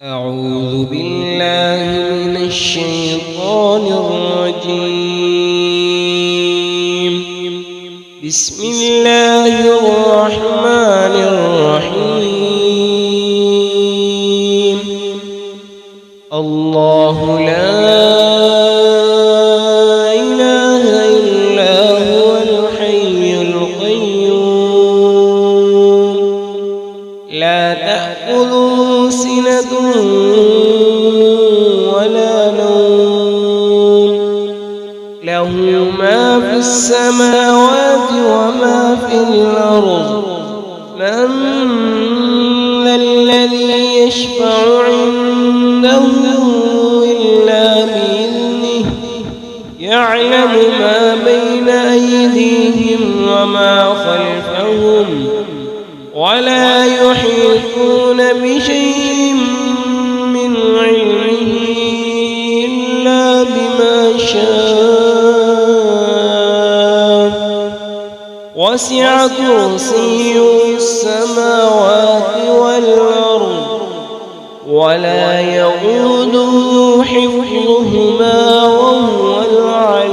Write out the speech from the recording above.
أعوذ بالله من الشيطان الرجيم. بسم الله الرحمن الرحيم. الله لا إله إلا هو الحي القيوم لا تأخذه سنة ولا نوم له ما في السماوات وما في الأرض من ذا الذي يشفع عنده إلا بإذنه يعلم ما بين أيديهم وما خلفهم ولا يحيطون بشيء من علمه إلا بما شاء وسع كرسيه السماوات والأرض ولا يئوده حفظهما وهو العلي